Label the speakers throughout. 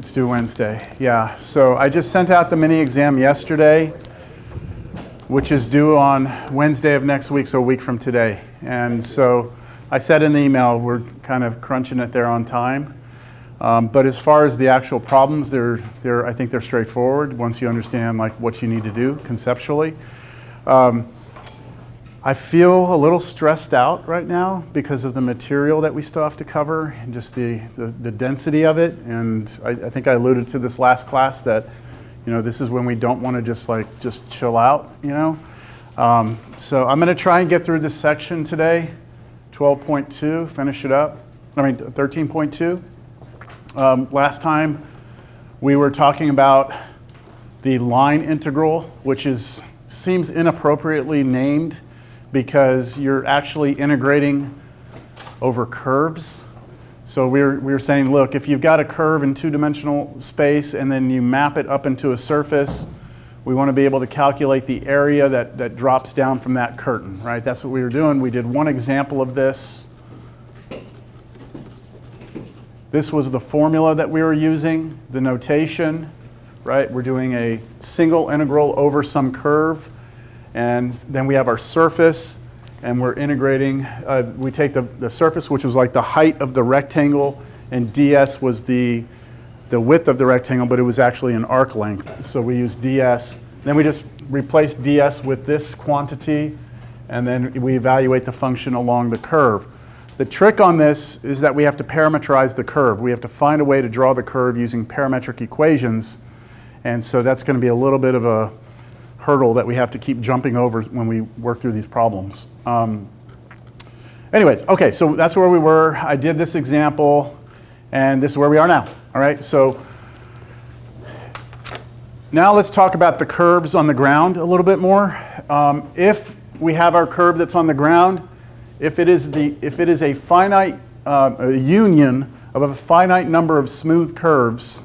Speaker 1: It's due Wednesday. Yeah. So I just sent out the mini exam yesterday, which is due on Wednesday of next week, so a week from today. And so I said in the email, we're kind of crunching it there on time. But as far as the actual problems, I think they're straightforward once you understand like what you need to do conceptually. I feel a little stressed out right now because of the material that we still have to cover and just the density of it. And I think I alluded to this last class that, you know, this is when we don't want to just chill out, you know. So I'm going to try and get through this section today, 12.2, finish it up. 13.2. Last time we were talking about the line integral, which seems inappropriately named because you're actually integrating over curves. So we were saying, look, if you've got a curve in two-dimensional space and then you map it up into a surface, we want to be able to calculate the area that drops down from that curtain, right? That's what we were doing. We did one example of this. This was the formula that we were using, the notation, right? We're doing a single integral over some curve, and then we have our surface, and we're integrating. We take the surface, which was like the height of the rectangle, and ds was the width of the rectangle, but it was actually an arc length. So we use ds. Then we just replace ds with this quantity, and then we evaluate the function along the curve. The trick on this is that we have to parameterize the curve. We have to find a way to draw the curve using parametric equations. And so that's going to be a little bit of a hurdle that we have to keep jumping over when we work through these problems. Anyways, okay, so that's where we were. I did this example, and this is where we are now. All right, so now let's talk about the curves on the ground a little bit more. If we have our curve that's on the ground, if it is a finite a union of a finite number of smooth curves,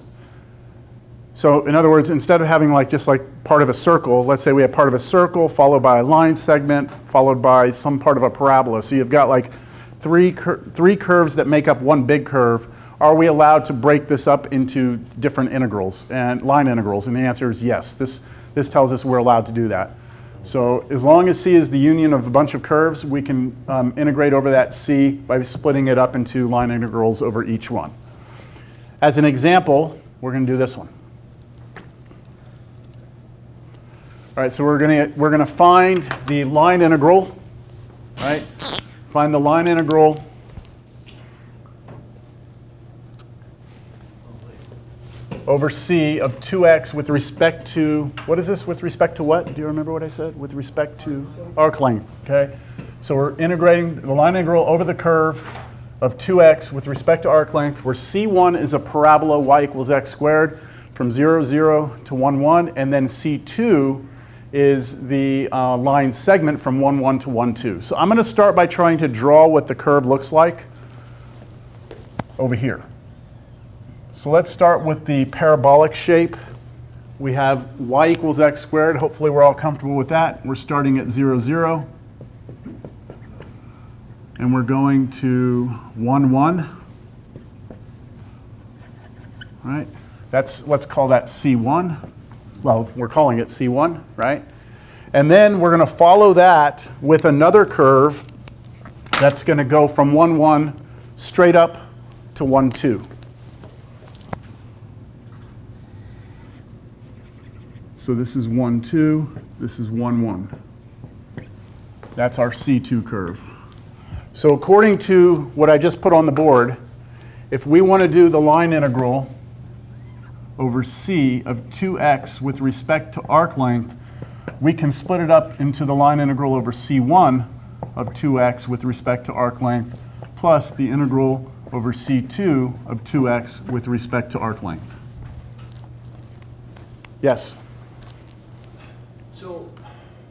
Speaker 1: so in other words, instead of having just part of a circle, let's say we have part of a circle followed by a line segment followed by some part of a parabola. So you've got like three curves that make up one big curve. Are we allowed to break this up into different integrals and line integrals? And the answer is yes. This tells us we're allowed to do that. So as long as C is the union of a bunch of curves, we can integrate over that C by splitting it up into line integrals over each one. As an example, we're going to do this one. All right, so we're going to find the line integral, right? Find the line integral over C of 2x with respect to, what is this? With respect to what? Do you remember what I said? With respect to arc length, okay? So we're integrating the line integral over the curve of 2x with respect to arc length, where C1 is a parabola y equals x squared from 0, 0 to 1, 1, and then C2 is the line segment from 1, 1 to 1, 2. So I'm going to start by trying to draw what the curve looks like over here. So let's start with the parabolic shape. We have y equals x squared. Hopefully we're all comfortable with that. We're starting at 0, 0. And we're going to 1, 1. All right. Let's call that C1. Well, we're calling it C1, right? And then we're going to follow that with another curve that's going to go from 1, 1 straight up to 1, 2. So this is 1, 2. This is 1, 1. That's our C2 curve. So according to what I just put on the board, if we want to do the line integral over C of 2x with respect to arc length, we can split it up into the line integral over C1 of 2x with respect to arc length plus the integral over C2 of 2x with respect to arc length. Yes?
Speaker 2: So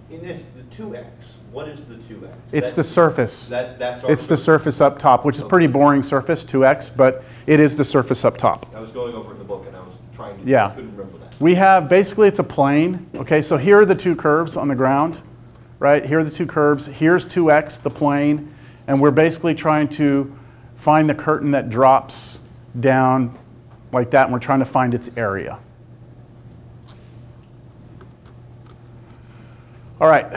Speaker 2: in this, the 2x, what is the 2x?
Speaker 1: It's the surface.
Speaker 2: It's
Speaker 1: the surface up top, which is a pretty boring surface, 2x, but it is the surface up top.
Speaker 2: I was going over in the book and I was trying to,
Speaker 1: Yeah.
Speaker 2: I couldn't remember that.
Speaker 1: We have, basically it's a plane. Okay, so here are the two curves on the ground, right? Here are the two curves. Here's 2x, the plane, and we're basically trying to find the curtain that drops down like that, and we're trying to find its area. All right,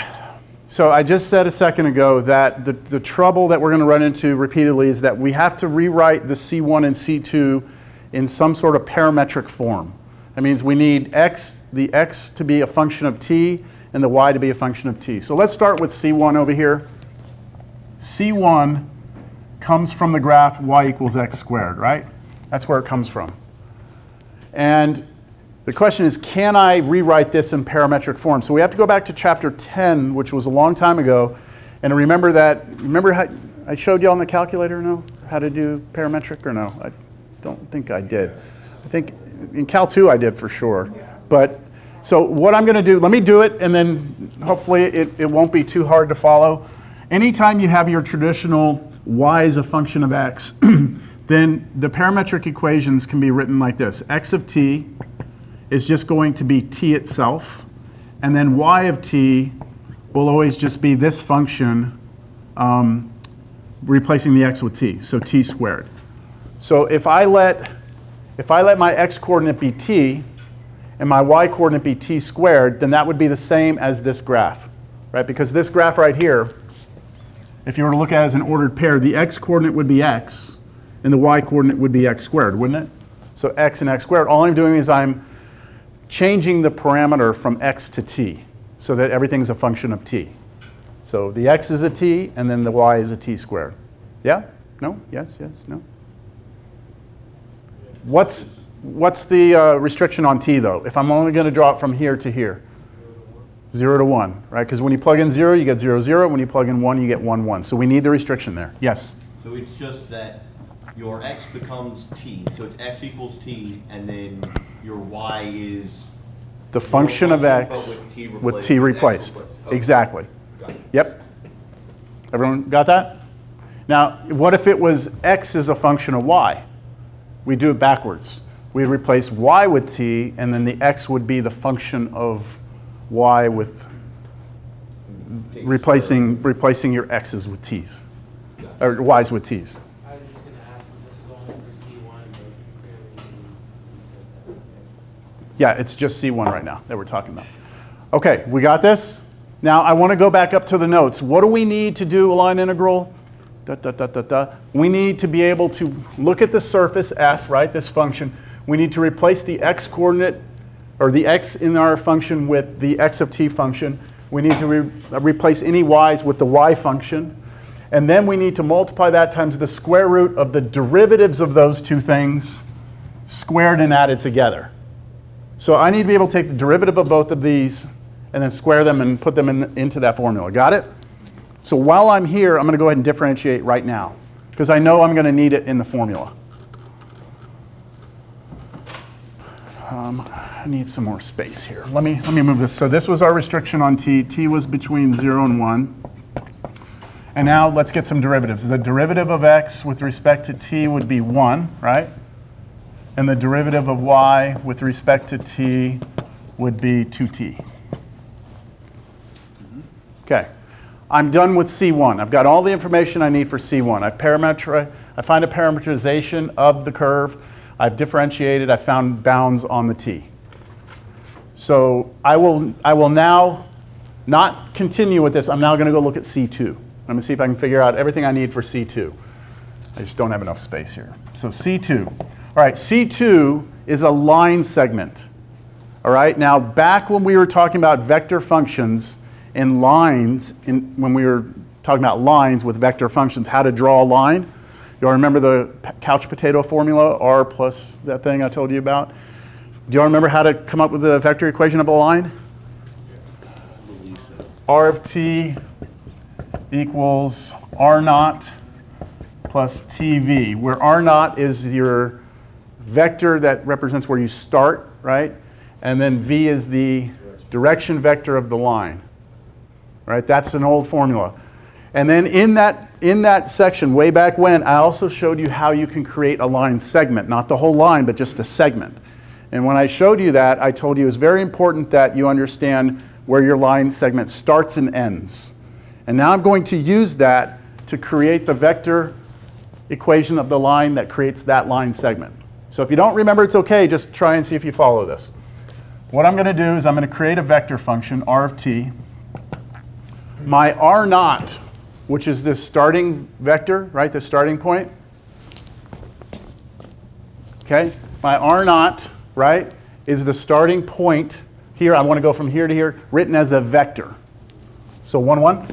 Speaker 1: so I just said a second ago that the trouble that we're going to run into repeatedly is that we have to rewrite the C1 and C2 in some sort of parametric form. That means we need the x to be a function of t and the y to be a function of t. So let's start with C1 over here. C1 comes from the graph y equals x squared, right? That's where it comes from. And the question is, can I rewrite this in parametric form? So we have to go back to chapter 10, which was a long time ago, and remember how I showed you on the calculator, no? How to do parametric or no? I don't think I did. I think in Cal 2 I did for sure. But so what I'm going to do, let me do it, and then hopefully it won't be too hard to follow. Anytime you have your traditional y as a function of x, then the parametric equations can be written like this. X of t is just going to be t itself, and then y of t will always just be this function replacing the x with t, so t squared. So if I let my x coordinate be t and my y coordinate be t squared, then that would be the same as this graph, right? Because this graph right here, if you were to look at it as an ordered pair, the x coordinate would be x and the y coordinate would be x squared, wouldn't it? So x and x squared, all I'm doing is I'm changing the parameter from x to t so that everything's a function of t. So the x is a t and then the y is a t squared. Yeah? No? Yes? Yes? No? What's the restriction on t though? If I'm only going to draw it from here to here? 0 to 1, right? Because when you plug in 0, you get 0, 0. When you plug in 1, you get 1, 1. So we need the restriction there. Yes?
Speaker 2: So it's just that your x becomes t, so it's x equals t, and then your y is
Speaker 1: the function of x with t replaced.
Speaker 2: Okay.
Speaker 1: Exactly.
Speaker 2: Got it.
Speaker 1: Yep. Everyone got that? Now, what if it was x is a function of y? We do it backwards. We'd replace y with t, and then the x would be the function of y with replacing your x's with t's, or y's with t's.
Speaker 3: I was just going to ask if this was only for C1, but clearly it says that.
Speaker 1: Yeah, it's just C1 right now that we're talking about. Okay, we got this? Now I want to go back up to the notes. What do we need to do a line integral? We need to be able to look at the surface f, right, this function. We need to replace the x coordinate, or the x in our function with the x of t function. We need to replace any y's with the y function. And then we need to multiply that times the square root of the derivatives of those two things squared and added together. So I need to be able to take the derivative of both of these and then square them and put them into that formula. Got it? So while I'm here, I'm going to go ahead and differentiate right now because I know I'm going to need it in the formula. I need some more space here. Let me move this. So this was our restriction on t. T was between 0 and 1. And now let's get some derivatives. The derivative of x with respect to t would be 1, right? And the derivative of y with respect to t would be 2t. Okay, I'm done with C1. I've got all the information I need for C1. I find a parameterization of the curve. I've differentiated. I found bounds on the t. So I will now not continue with this. I'm now going to go look at C2. Let me see if I can figure out everything I need for C2. I just don't have enough space here. So C2. All right, C2 is a line segment. All right, now back when we were talking about vector functions in lines, when we were talking about lines with vector functions, how to draw a line. You all remember the couch potato formula, r plus that thing I told you about? Do you all remember how to come up with the vector equation of a line? R of t equals r naught plus tv, where r naught is your vector that represents where you start, right? And then v is the direction vector of the line, right? That's an old formula. And then in that section, way back when, I also showed you how you can create a line segment, not the whole line, but just a segment. And when I showed you that, I told you it's very important that you understand where your line segment starts and ends. And now I'm going to use that to create the vector equation of the line that creates that line segment. So if you don't remember, it's okay. Just try and see if you follow this. What I'm going to do is I'm going to create a vector function, r of t. My r naught, which is this starting vector, right, the starting point. Okay, my r naught, right, is the starting point here. I want to go from here to here, written as a vector. So 1, 1.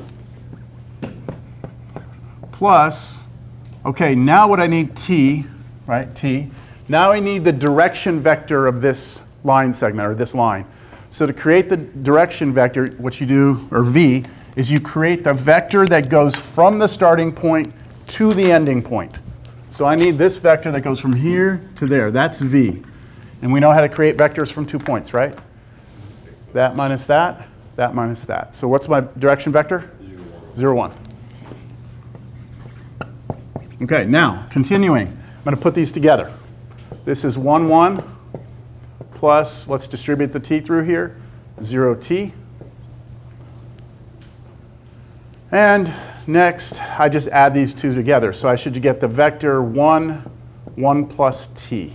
Speaker 1: Plus, okay, now what I need t, right, t. Now I need the direction vector of this line segment, or this line. So to create the direction vector, what you do, or v, is you create the vector that goes from the starting point to the ending point. So I need this vector that goes from here to there. That's v. And we know how to create vectors from 2 points, right? That minus that minus that. So what's my direction vector? 0, 1. Okay, now, continuing. I'm going to put these together. This is 1, 1 plus, let's distribute the t through here, 0t. And next, I just add these two together. So I should get the vector 1, 1 plus t.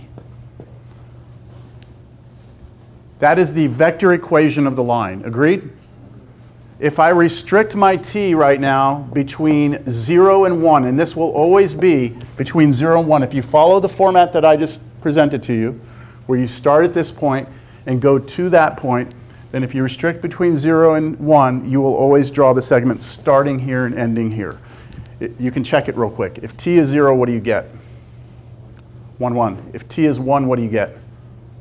Speaker 1: That is the vector equation of the line. Agreed? If I restrict my t right now between 0 and 1, and this will always be between 0 and 1, if you follow the format that I just presented to you, where you start at this point and go to that point, then if you restrict between 0 and 1, you will always draw the segment starting here and ending here. You can check it real quick. If t is 0, what do you get? 1, 1. If t is 1, what do you get?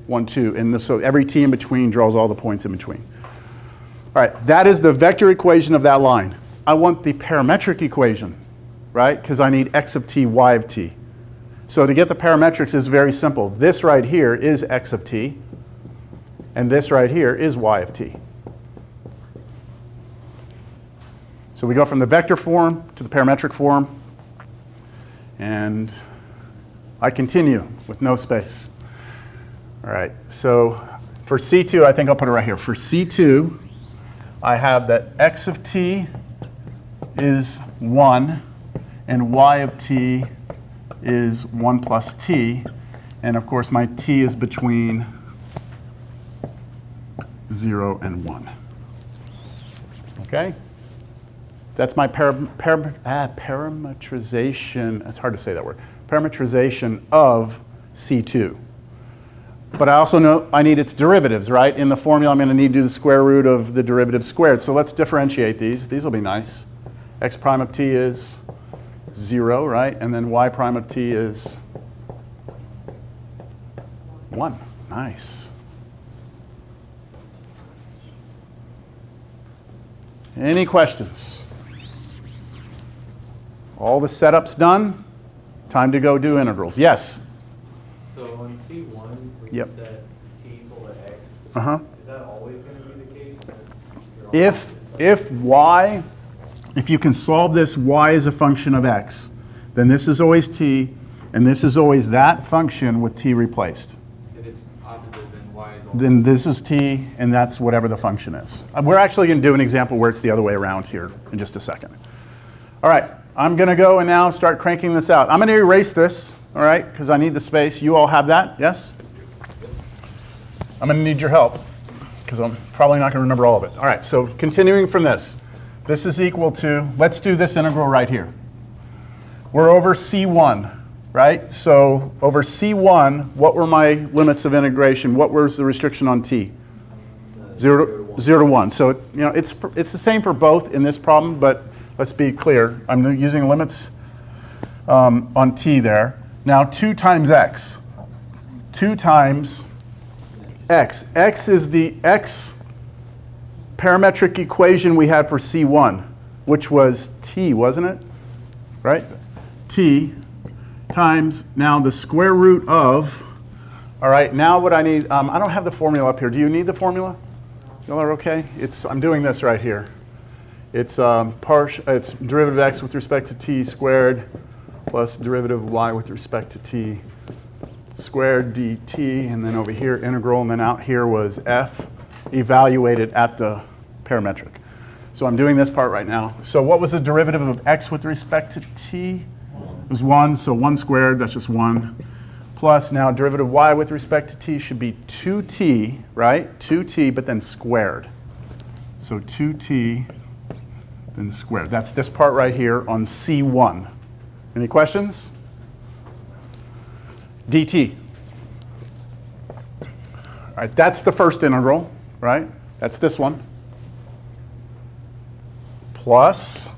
Speaker 1: 1, 2. And so every t in between draws all the points in between. All right, that is the vector equation of that line. I want the parametric equation, right? Because I need x of t, y of t. So to get the parametrics is very simple. This right here is x of t, and this right here is y of t. So we go from the vector form to the parametric form, and I continue with no space. All right, so for C2, I think I'll put it right here. For C2, I have that x of t is 1, and y of t is 1 plus t. And of course, my t is between 0 and 1. Okay? That's my parametrization. It's hard to say that word. Parametrization of C2. But I also know I need its derivatives, right? In the formula, I'm going to need to do the square root of the derivative squared. So let's differentiate these. These will be nice. X prime of t is 0, right? And then y prime of t is 1. Nice. Any questions? All the setup's done. Time to go do integrals. Yes?
Speaker 3: So on C1, when
Speaker 1: Yep.
Speaker 3: you set t equal to x,
Speaker 1: Uh-huh.
Speaker 3: is that always going to be the case? Since you're always
Speaker 1: If y, if you can solve this y as a function of x, then this is always t, and this is always that function with t replaced.
Speaker 3: if it's opposite, then y is always.
Speaker 1: Then this is t, and that's whatever the function is. We're actually going to do an example where it's the other way around here in just a second. All right, I'm going to go and now start cranking this out. I'm going to erase this, all right, because I need the space. You all have that, yes? I'm going to need your help, because I'm probably not going to remember all of it. All right, so continuing from this. This is equal to, let's do this integral right here. We're over C1, right? So over C1, what were my limits of integration? What was the restriction on t? 0 to 1. So you know it's the same for both in this problem, but let's be clear. I'm using limits on t there. Now 2 times x. 2 times x. X is the x parametric equation we had for C1, which was t, wasn't it? Right? T times now the square root of, all right, now what I need, I don't have the formula up here. Do you need the formula? Y'all are okay? I'm doing this right here. It's it's derivative of x with respect to t squared plus derivative of y with respect to t squared dt, and then over here integral, and then out here was f evaluated at the parametric. So I'm doing this part right now. So what was the derivative of x with respect to t? It was 1, so 1 squared, that's just 1, plus now derivative of y with respect to t should be 2t, right? 2t, but then squared. So 2t, then squared. That's this part right here on C1. Any questions? dt. All right, that's the first integral, right? That's this one. Plus,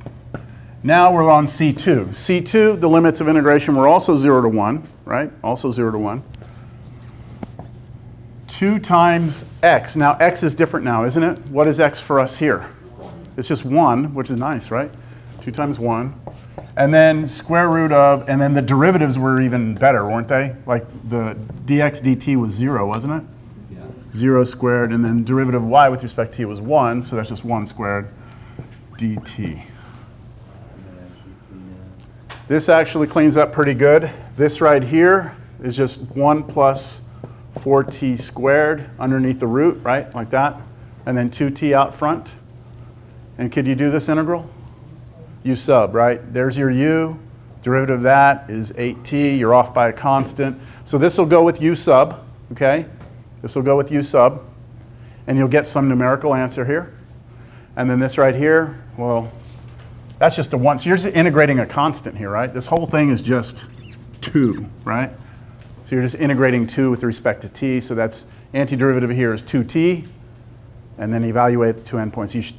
Speaker 1: now we're on C2. C2, the limits of integration were also 0 to 1, right? Also 0 to 1. 2 times x. Now, x is different now, isn't it? What is x for us here? It's just 1, which is nice, right? 2 times 1. And then square root of, and then the derivatives were even better, weren't they? Like the dx dt was 0, wasn't it?
Speaker 2: Yeah.
Speaker 1: 0 squared, and then derivative of y with respect to t was 1, so that's just 1 squared dt. This actually cleans up pretty good. This right here is just 1 plus 4t squared underneath the root, right, like that, and then 2t out front. And could you do this integral? U sub, right? There's your u. Derivative of that is 8t. You're off by a constant. So this will go with u sub, okay? This will go with u sub. And you'll get some numerical answer here. And then this right here, well, that's just a 1. So you're just integrating a constant here, right? This whole thing is just 2, right? So you're just integrating 2 with respect to t. So that's antiderivative here is 2t. And then evaluate the 2 endpoints. You should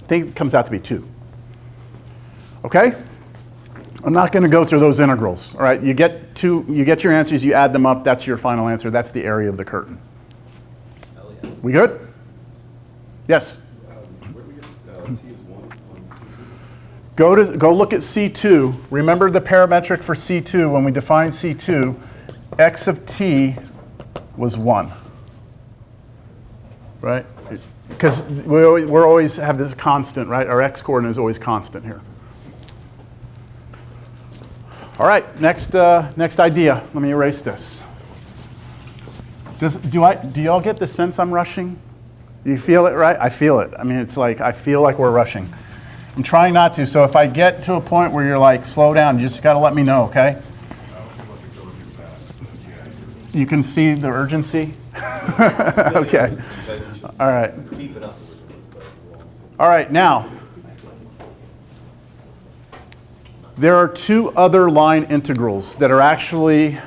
Speaker 1: think it comes out to be 2. Okay? I'm not going to go through those integrals. All right, you get your answers, you add them up, that's your final answer. That's the area of the curtain.
Speaker 2: Hell yeah.
Speaker 1: We good? Yes?
Speaker 4: Where do we get t is 1 on C2?
Speaker 1: Go look at C2. Remember the parametric for C2. When we defined C2, x of t was 1. Right? Because we always have this constant, right? Our x coordinate is always constant here. All right, next idea. Let me erase this. Do y'all get the sense I'm rushing? You feel it, right? I feel it. I mean, it's like I feel like we're rushing. I'm trying not to. So if I get to a point where you're like, slow down, you just got to let me know, okay? You can see the urgency. Okay. All right.
Speaker 2: Keep it up.
Speaker 1: All right, now, there are 2 other line integrals that are actually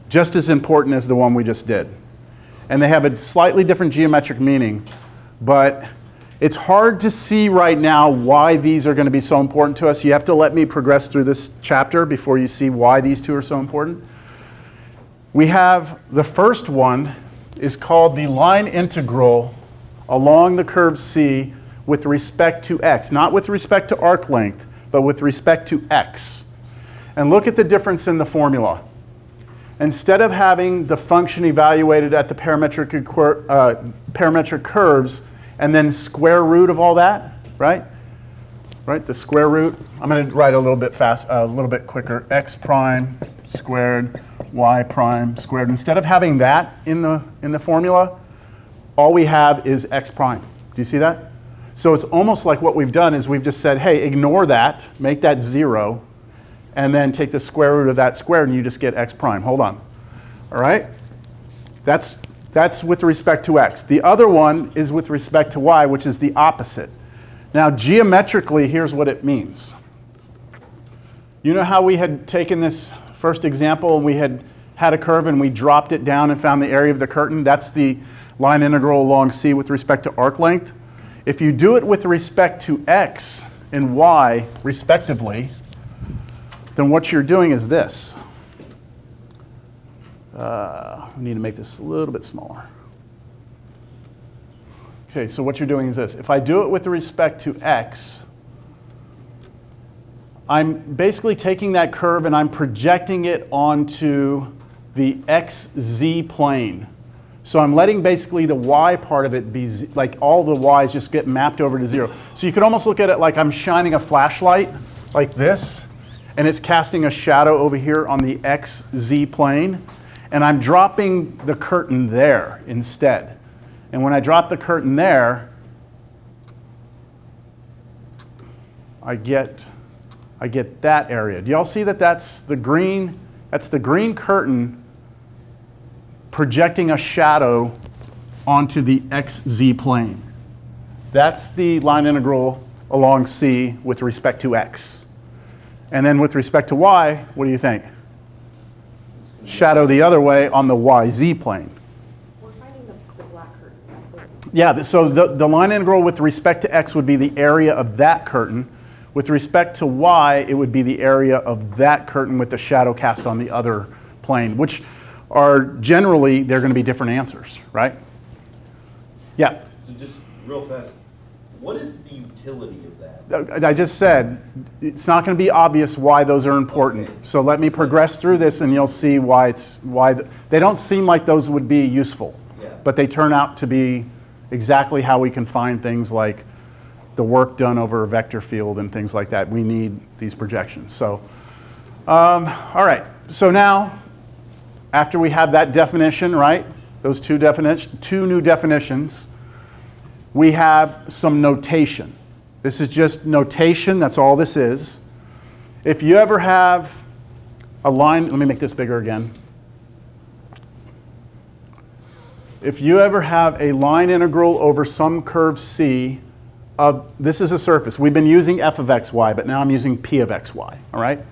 Speaker 1: just as important as the one we just did. And they have a slightly different geometric meaning, but it's hard to see right now why these are going to be so important to us. You have to let me progress through this chapter before you see why these 2 are so important. We have the first one is called the line integral along the curve C with respect to x, not with respect to arc length, but with respect to x. And look at the difference in the formula. Instead of having the function evaluated at the parametric curves and then square root of all that, right? Right, the square root. I'm going to write a little bit quicker. X prime squared, y prime squared. Instead of having that in the formula, all we have is x prime. Do you see that? So it's almost like what we've done is we've just said, hey, ignore that, make that 0, and then take the square root of that squared, and you just get x prime. Hold on. All right? That's with respect to x. The other one is with respect to y, which is the opposite. Now, geometrically, here's what it means. You know how we had taken this first example, and we had a curve, and we dropped it down and found the area of the curtain? That's the line integral along C with respect to arc length. If you do it with respect to x and y, respectively, then what you're doing is this. We need to make this a little bit smaller. Okay, so what you're doing is this. If I do it with respect to x, I'm basically taking that curve and I'm projecting it onto the xz plane. So I'm letting basically the y part of it be, like all the y's just get mapped over to 0. So you could almost look at it like I'm shining a flashlight like this, and it's casting a shadow over here on the xz plane, and I'm dropping the curtain there instead. And when I drop the curtain there, I get that area. Do y'all see that that's the green curtain projecting a shadow onto the xz plane. That's the line integral along C with respect to x. And then with respect to y, what do you think? Shadow the other way on the yz plane.
Speaker 5: We're finding the black curtain, that's what.
Speaker 1: Yeah, so the line integral with respect to x would be the area of that curtain. With respect to y, it would be the area of that curtain with the shadow cast on the other plane, which are generally, they're going to be different answers, right? Yeah.
Speaker 2: So just real fast, what is the utility of that?
Speaker 1: I just said, it's not going to be obvious why those are important.
Speaker 2: Okay.
Speaker 1: So let me progress through this and you'll see why they don't seem like those would be useful.
Speaker 2: Yeah.
Speaker 1: But they turn out to be exactly how we can find things like the work done over a vector field and things like that. We need these projections. So, all right. So now, after we have that definition, right? Those two new definitions, we have some notation. This is just notation, that's all this is. If you ever have a line, let me make this bigger again. If you ever have a line integral over some curve C of, this is a surface. We've been using f of xy, but now I'm using p of xy, all right?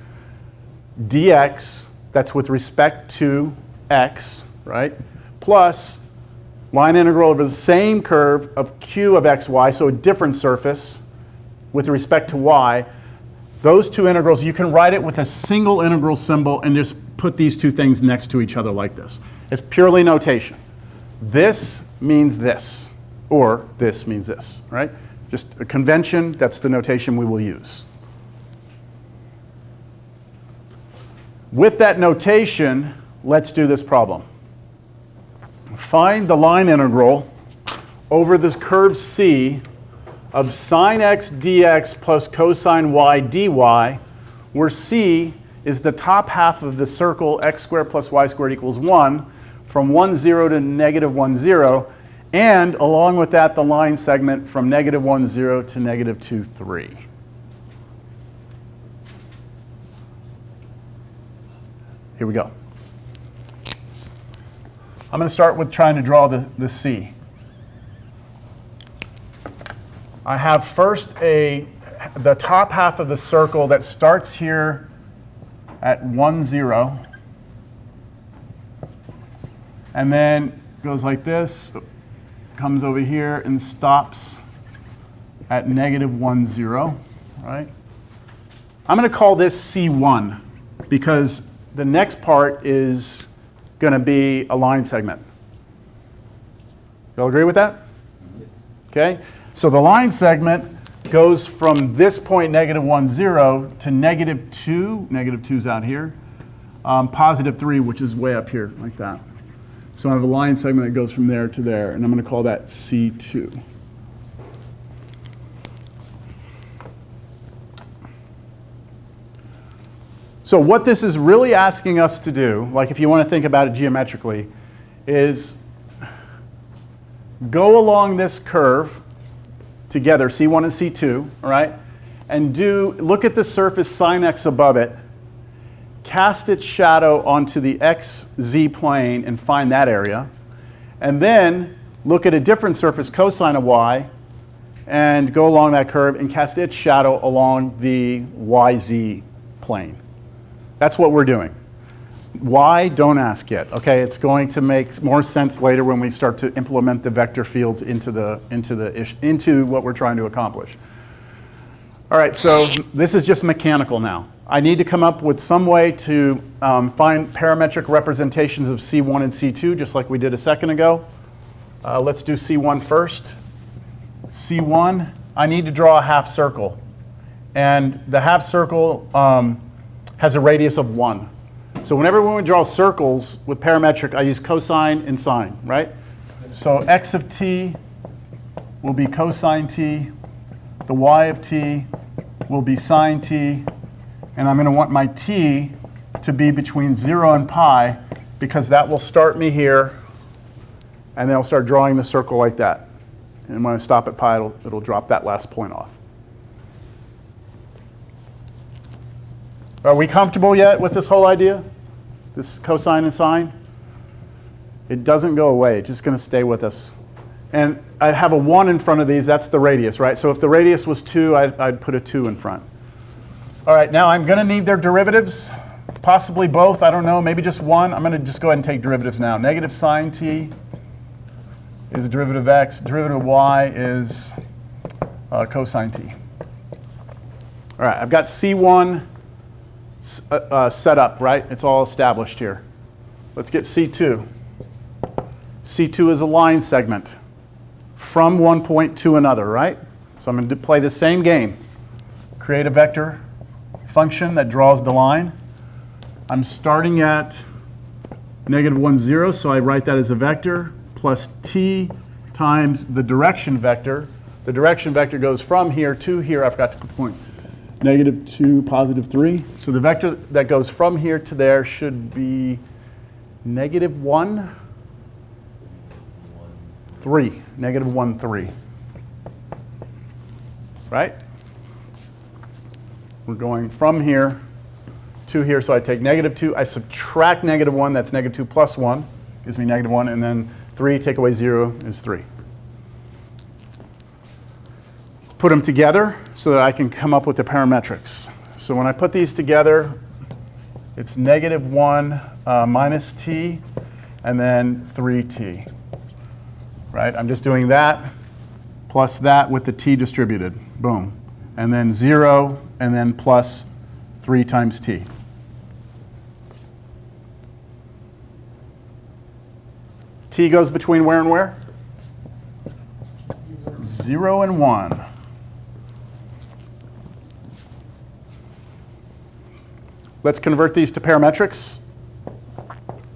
Speaker 1: dx, that's with respect to x, right? Plus line integral over the same curve of q of xy, so a different surface with respect to y. Those two integrals, you can write it with a single integral symbol and just put these two things next to each other like this. It's purely notation. This means this, or this means this, right? Just a convention, that's the notation we will use. With that notation, let's do this problem. Find the line integral over this curve C of sine x dx plus cosine y dy, where C is the top half of the circle x squared plus y squared equals 1, from 1, 0 to negative 1, 0, and along with that, the line segment from negative 1, 0 to negative 2, 3. Here we go. I'm going to start with trying to draw the C. I have first the top half of the circle that starts here at 1, 0, and then goes like this, comes over here and stops at negative 1, 0, right? I'm going to call this C1 because the next part is going to be a line segment. Y'all agree with that?
Speaker 4: Yes.
Speaker 1: Okay, so the line segment goes from this point, negative 1, 0, to negative 2, negative 2's out here, positive 3, which is way up here, like that. So I have a line segment that goes from there to there, and I'm going to call that C2. So what this is really asking us to do, like if you want to think about it geometrically, is go along this curve together, C1 and C2, all right? And look at the surface sine x above it, cast its shadow onto the xz plane and find that area, and then look at a different surface, cosine of y, and go along that curve and cast its shadow along the yz plane. That's what we're doing. Why? Don't ask yet. Okay, it's going to make more sense later when we start to implement the vector fields into what we're trying to accomplish. All right, so this is just mechanical now. I need to come up with some way to find parametric representations of C1 and C2, just like we did a second ago. Let's do C1 first. C1, I need to draw a half circle. And the half circle has a radius of 1. So whenever we draw circles with parametric, I use cosine and sine, right? So x of t will be cosine t. The y of t will be sine t. And I'm going to want my t to be between 0 and pi, because that will start me here, and then I'll start drawing the circle like that. And when I stop at pi, it'll drop that last point off. Are we comfortable yet with this whole idea? This cosine and sine? It doesn't go away. It's just going to stay with us. And I have a 1 in front of these. That's the radius, right? So if the radius was 2, I'd put a 2 in front. All right, now I'm going to need their derivatives, possibly both. I don't know, maybe just one. I'm going to just go ahead and take derivatives now. Negative sine t is derivative of x. Derivative of y is cosine t. All right, I've got C1 set up, right? It's all established here. Let's get C2. C2 is a line segment from one point to another, right? So I'm going to play the same game. Create a vector function that draws the line. I'm starting at -1, 0, so I write that as a vector, plus t times the direction vector. The direction vector goes from here to here. I forgot to put point. -2, +3. So the vector that goes from here to there should be -1, 3. -1, 3. Right? We're going from here to here, so I take -2, I subtract -1, that's -2 plus 1, gives me -1, and then 3, take away 0 is 3. Let's put them together so that I can come up with the parametrics. So when I put these together, it's -1 minus t, and then 3t. Right? I'm just doing that plus that with the t distributed. Boom. And then 0, and then plus 3 times t. T goes between where and where? 0 and 1. Let's convert these to parametrics.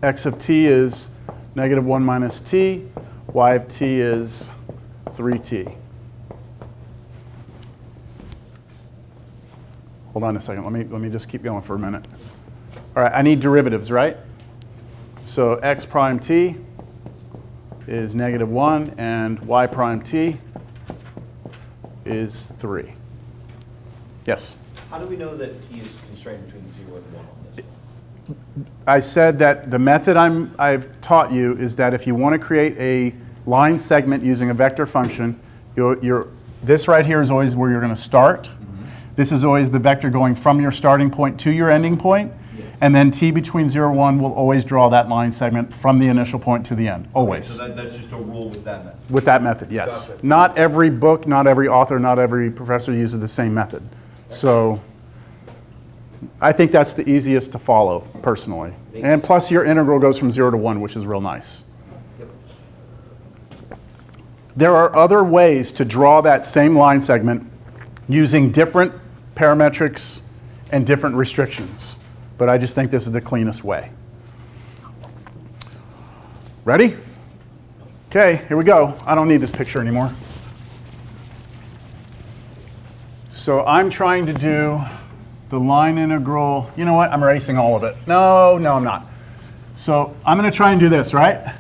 Speaker 1: X of t is -1 minus t. Y of t is 3t. Hold on a second. Let me just keep going for a minute. All right, I need derivatives, right? So x prime t is -1, and y prime t is 3. Yes?
Speaker 2: How do we know that t is constrained between 0 and 1 on this one?
Speaker 1: I said that the method I've taught you is that if you want to create a line segment using a vector function, this right here is always where you're going to start. This is always the vector going from your starting point to your ending point.
Speaker 2: Yeah.
Speaker 1: And then t between 0 and 1 will always draw that line segment from the initial point to the end, always.
Speaker 2: So that's just a rule with that method.
Speaker 1: With that method, yes.
Speaker 2: Gotcha.
Speaker 1: Not every book, not every author, not every professor uses the same method. So I think that's the easiest to follow, personally. And plus your integral goes from 0 to 1, which is real nice.
Speaker 2: Yep.
Speaker 1: There are other ways to draw that same line segment using different parametrics and different restrictions. But I just think this is the cleanest way. Ready? Okay, here we go. I don't need this picture anymore. So I'm trying to do the line integral. You know what? I'm erasing all of it. No, I'm not. So I'm going to try and do this, right?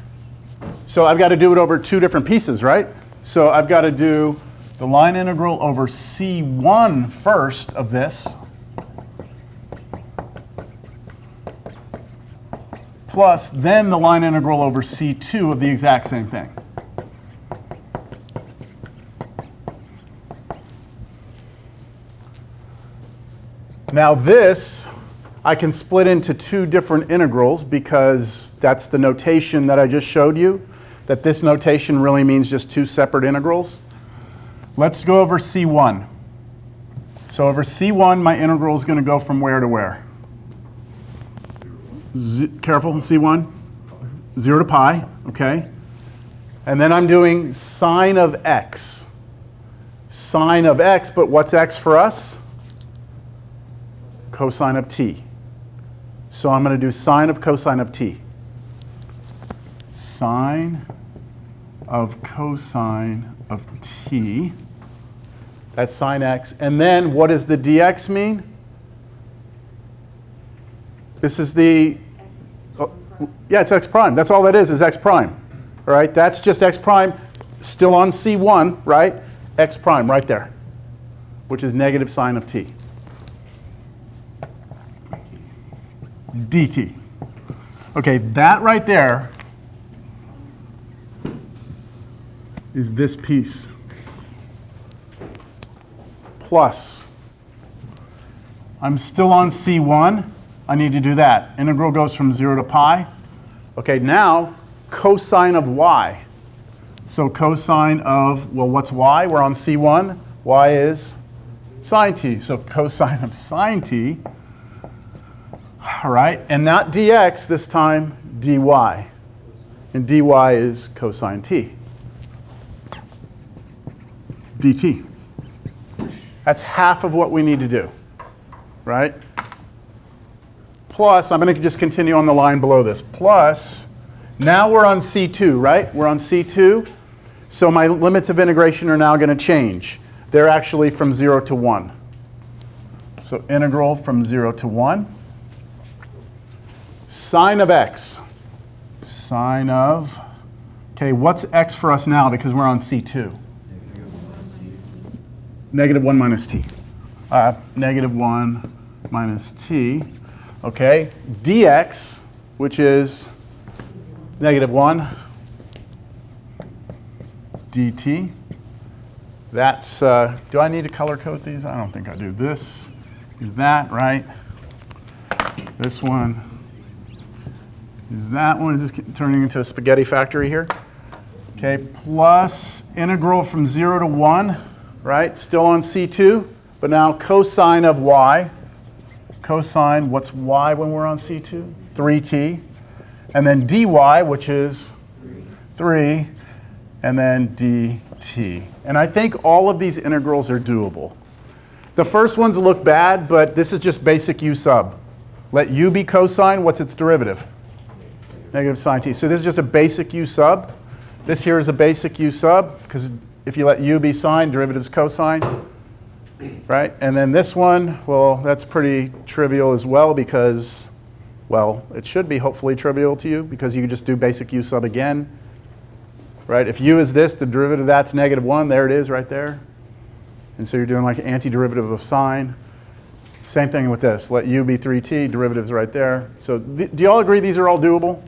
Speaker 1: So I've got to do it over 2 different pieces, right? So I've got to do the line integral over C1 first of this, plus then the line integral over C2 of the exact same thing. Now this, I can split into 2 different integrals because that's the notation that I just showed you, that this notation really means just 2 separate integrals. Let's go over C1. So over C1, my integral is going to go from where to where? Careful, C1. 0 to pi, okay. And then I'm doing sine of x. Sine of x, but what's x for us? Cosine of t. So I'm going to do sine of cosine of t. Sine of cosine of t. That's sine x. And then what does the dx mean? This is the, yeah, it's x prime. That's all that is x prime. All right, that's just x prime, still on C1, right? X prime right there, which is negative sine of t. dt. Okay, that right there is this piece. Plus, I'm still on C1. I need to do that. Integral goes from 0 to pi. Okay, now cosine of y. So cosine of, well, what's y? We're on C1. Y is sine t. So cosine of sine t. All right, and not dx this time, dy. And dy is cosine t. dt. That's half of what we need to do, right? Plus, I'm going to just continue on the line below this. Plus, now we're on C2, right? We're on C2. So my limits of integration are now going to change. They're actually from 0 to 1. So integral from 0 to 1. Sine of x. Sine of, okay, what's x for us now because we're on C2? Negative 1 minus t. Negative 1 minus t. Okay, dx, which is negative 1 dt. That's, do I need to color code these? I don't think I do. This is that, right? This one is that one. Is this turning into a spaghetti factory here? Okay, plus integral from 0 to 1, right? Still on C2, but now cosine of y. Cosine, what's y when we're on C2? 3t. And then dy, which is 3, and then dt. And I think all of these integrals are doable. The first ones look bad, but this is just basic u sub. Let u be cosine, what's its derivative? Negative sine t. So this is just a basic u sub. This here is a basic u sub, because if you let u be sine, derivative is cosine. Right? And then this one, well, that's pretty trivial as well because, well, it should be hopefully trivial to you because you can just do basic u sub again. Right? If u is this, the derivative of that's negative 1. There it is right there. And so you're doing like antiderivative of sine. Same thing with this. Let u be 3t, derivative's right there. So do you all agree these are all doable?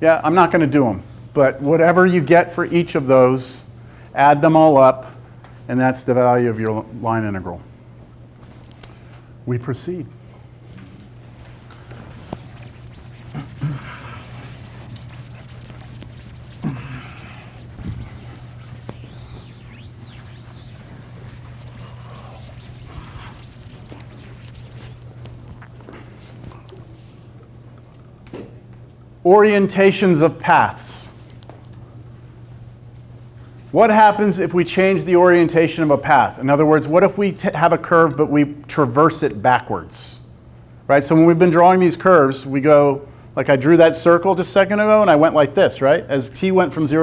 Speaker 1: Yeah, I'm not going to do them. But whatever you get for each of those, add them all up. And that's the value of your line integral. We proceed. Orientations of paths. What happens if we change the orientation of a path? In other words, what if we have a curve but we traverse it backwards? Right? So when we've been drawing these curves, we go, like I drew that circle just a second ago and I went like this, right? As t went from 0 to